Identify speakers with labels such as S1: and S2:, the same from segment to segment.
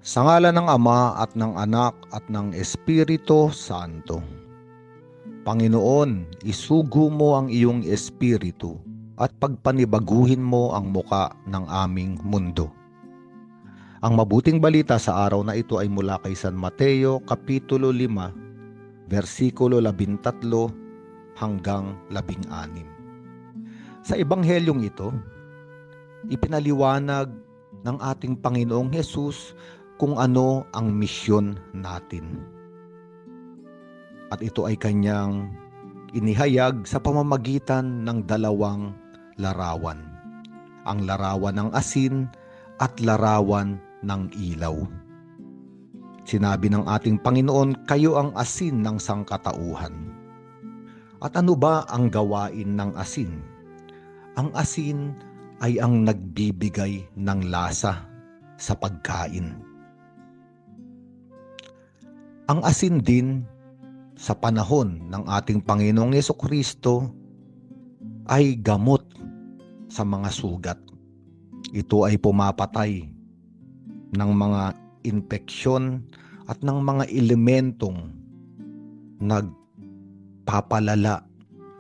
S1: Sa ngalan ng Ama at ng Anak at ng Espiritu Santo. Panginoon, isugo mo ang iyong espiritu at pagpanibaguhin mo ang muka ng aming mundo. Ang mabuting balita sa araw na ito ay mula kay San Mateo, Kapitulo 5, versikulo 13 hanggang 16. Sa ebanghelyong ito, ipinaliwanag ng ating Panginoong Hesus kung ano ang misyon natin. At ito ay kanyang inihayag sa pamamagitan ng dalawang larawan. Ang larawan ng asin at larawan ng ilaw. Sinabi ng ating Panginoon, kayo ang asin ng sangkatauhan. At ano ba ang gawain ng asin? Ang asin ay ang nagbibigay ng lasa sa pagkain. Ang asin din sa panahon ng ating Panginoong Jesucristo ay gamot sa mga sugat. Ito ay pumapatay ng mga infeksyon at ng mga elementong nagpapalala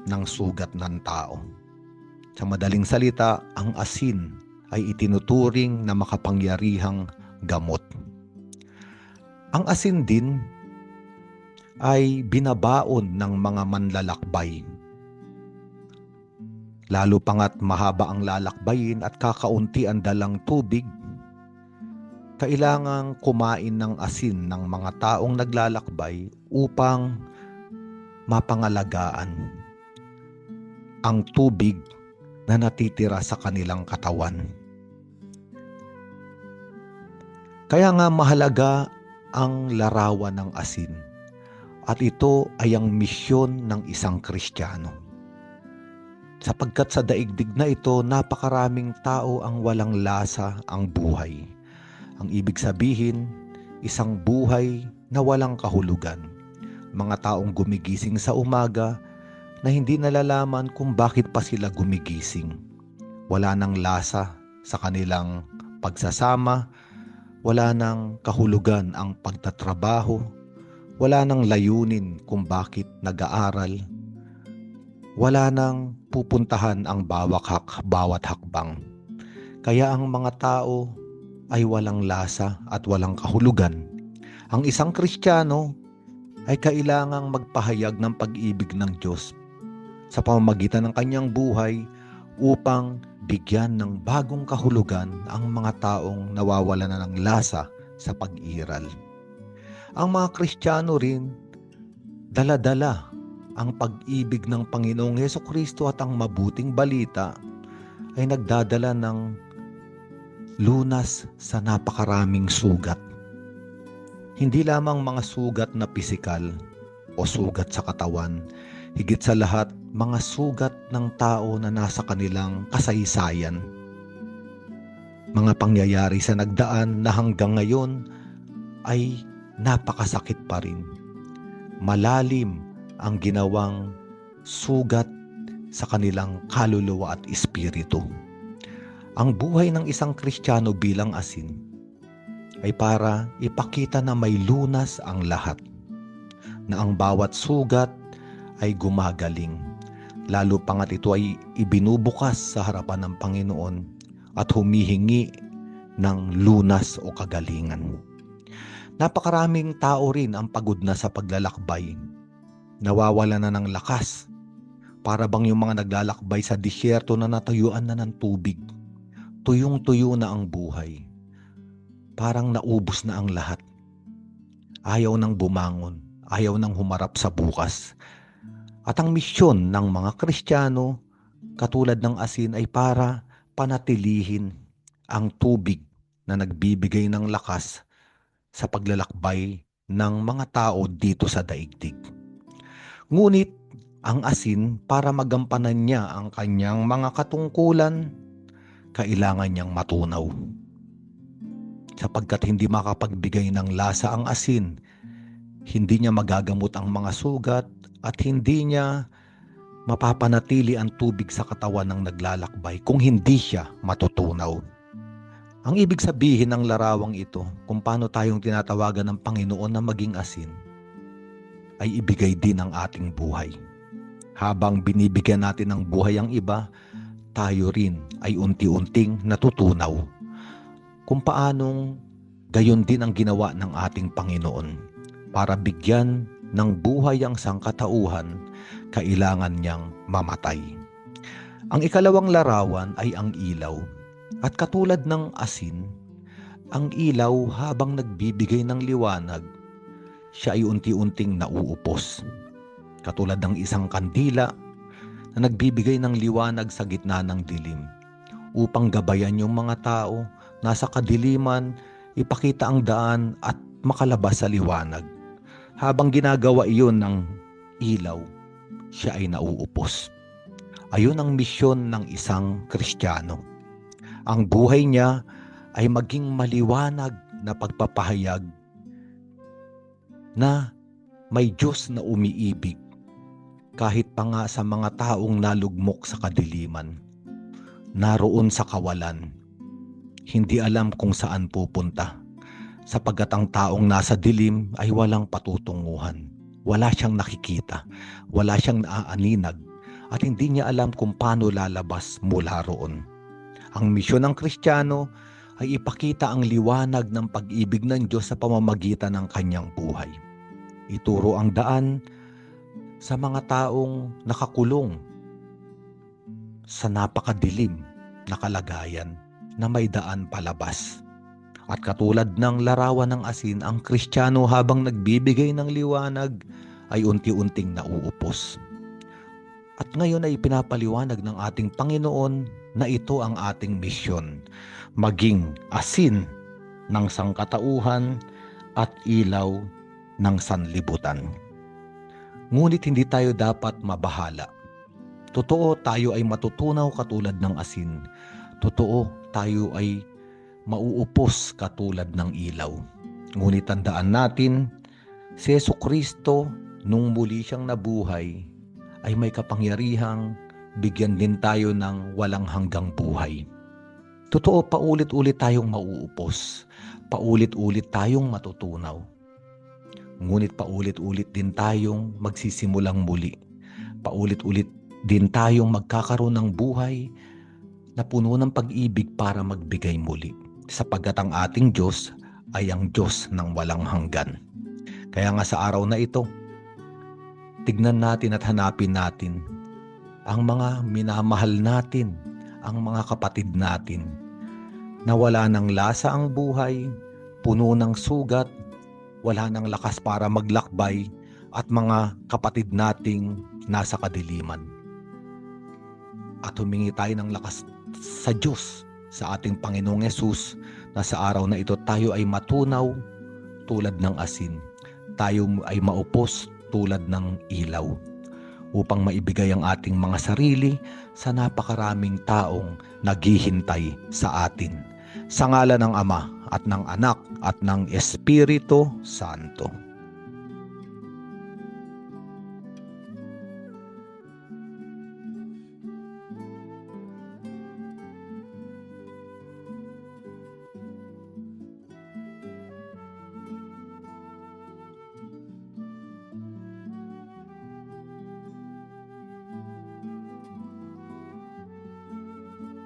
S1: ng sugat ng tao. Sa madaling salita, ang asin ay itinuturing na makapangyarihang gamot. Ang asin din ay binabaon ng mga manlalakbay. Lalo pangat mahaba ang lalakbayin at kakaunti ang dalang tubig, kailangang kumain ng asin ng mga taong naglalakbay upang mapangalagaan ang tubig na natitira sa kanilang katawan. Kaya nga mahalaga ang larawan ng asin. At ito ay ang misyon ng isang Kristiyano. Sapagkat sa daigdig na ito, napakaraming tao ang walang lasa ang buhay. Ang ibig sabihin, isang buhay na walang kahulugan. Mga taong gumigising sa umaga na hindi nalalaman kung bakit pa sila gumigising. Wala nang lasa sa kanilang pagsasama, wala nang kahulugan ang pagtatrabaho, wala nang layunin kung bakit nag-aaral. Wala nang pupuntahan ang bawat hakbang. Kaya ang mga tao ay walang lasa at walang kahulugan. Ang isang Kristiyano ay kailangang magpahayag ng pag-ibig ng Diyos sa pamamagitan ng kanyang buhay upang bigyan ng bagong kahulugan ang mga taong nawawala na ng lasa sa pag-iral. Ang mga Kristiyano rin, dala-dala ang pag-ibig ng Panginoong Jesucristo at ang mabuting balita ay nagdadala ng lunas sa napakaraming sugat. Hindi lamang mga sugat na pisikal o sugat sa katawan, higit sa lahat mga sugat ng tao na nasa kanilang kasaysayan. Mga pangyayari sa nagdaan na hanggang ngayon ay napakasakit pa rin. Malalim ang ginawang sugat sa kanilang kaluluwa at espiritu. Ang buhay ng isang Kristiyano bilang asin ay para ipakita na may lunas ang lahat, na ang bawat sugat ay gumagaling, lalo pangat ito ay ibinubukas sa harapan ng Panginoon at humihingi ng lunas o kagalingan. Napakaraming tao rin ang pagod na sa paglalakbay. Nawawala na ng lakas. Para bang yung mga naglalakbay sa disyerto na natuyuan na ng tubig. Tuyong-tuyo na ang buhay. Parang naubos na ang lahat. Ayaw nang bumangon. Ayaw nang humarap sa bukas. At ang misyon ng mga Kristiyano, katulad ng asin, ay para panatilihin ang tubig na nagbibigay ng lakas sa paglalakbay ng mga tao dito sa daigdig. Ngunit ang asin, para magampanan niya ang kanyang mga katungkulan, kailangan niyang matunaw. Sapagkat hindi makapagbigay ng lasa ang asin, hindi niya magagamot ang mga sugat at hindi niya mapapanatili ang tubig sa katawan ng naglalakbay kung hindi siya matutunaw. Ang ibig sabihin ng larawang ito, kung paano tayong tinatawagan ng Panginoon na maging asin, ay ibigay din ang ating buhay. Habang binibigyan natin ng buhay ang iba, tayo rin ay unti-unting natutunaw kung paanong gayon din ang ginawa ng ating Panginoon. Para bigyan ng buhay ang sangkatauhan, kailangan niyang mamatay. Ang ikalawang larawan ay ang ilaw. At katulad ng asin, ang ilaw habang nagbibigay ng liwanag, siya ay unti-unting nauupos. Katulad ng isang kandila na nagbibigay ng liwanag sa gitna ng dilim. Upang gabayan yung mga tao, nasa kadiliman, ipakita ang daan at makalabas sa liwanag. Habang ginagawa iyon ng ilaw, siya ay nauupos. Ayun ang misyon ng isang Kristiyano. Ang buhay niya ay maging maliwanag na pagpapahayag na may Diyos na umiibig kahit pa nga sa mga taong nalugmok sa kadiliman, naroon sa kawalan, hindi alam kung saan pupunta, sapagkat ang taong nasa dilim ay walang patutunguhan, wala siyang nakikita, wala siyang naaaninag, at hindi niya alam kung paano lalabas mula roon. Ang misyon ng Kristiyano ay ipakita ang liwanag ng pag-ibig ng Diyos sa pamamagitan ng kanyang buhay. Ituro ang daan sa mga taong nakakulong sa napakadilim na kalagayan na may daan palabas. At katulad ng larawan ng asin, ang Kristiyano habang nagbibigay ng liwanag ay unti-unting nauupos. At ngayon ay pinapaliwanag ng ating Panginoon na ito ang ating misyon, maging asin ng sangkatauhan at ilaw ng sanlibutan. Ngunit hindi tayo dapat mabahala. Totoo, tayo ay matutunaw katulad ng asin. Totoo, tayo ay mauupos katulad ng ilaw. Ngunit tandaan natin, si Jesucristo nung muli siyang nabuhay, ay may kapangyarihang bigyan din tayo ng walang hanggang buhay. Totoo, paulit-ulit tayong mauupos. Paulit-ulit tayong matutunaw. Ngunit paulit-ulit din tayong magsisimulang muli. Paulit-ulit din tayong magkakaroon ng buhay na puno ng pag-ibig para magbigay muli. Sapagkat ang ating Diyos ay ang Diyos ng walang hanggan. Kaya nga sa araw na ito, tignan natin at hanapin natin ang mga minamahal natin, ang mga kapatid natin, na wala ng lasa ang buhay, puno ng sugat, wala ng lakas para maglakbay, at mga kapatid nating nasa kadiliman. At humingi tayo ng lakas sa Diyos, sa ating Panginoong Hesus, na sa araw na ito tayo ay matunaw tulad ng asin, tayo ay maupos tulad ng ilaw, upang maibigay ang ating mga sarili sa napakaraming taong naghihintay sa atin. Sa ngalan ng Ama at ng Anak at ng Espiritu Santo.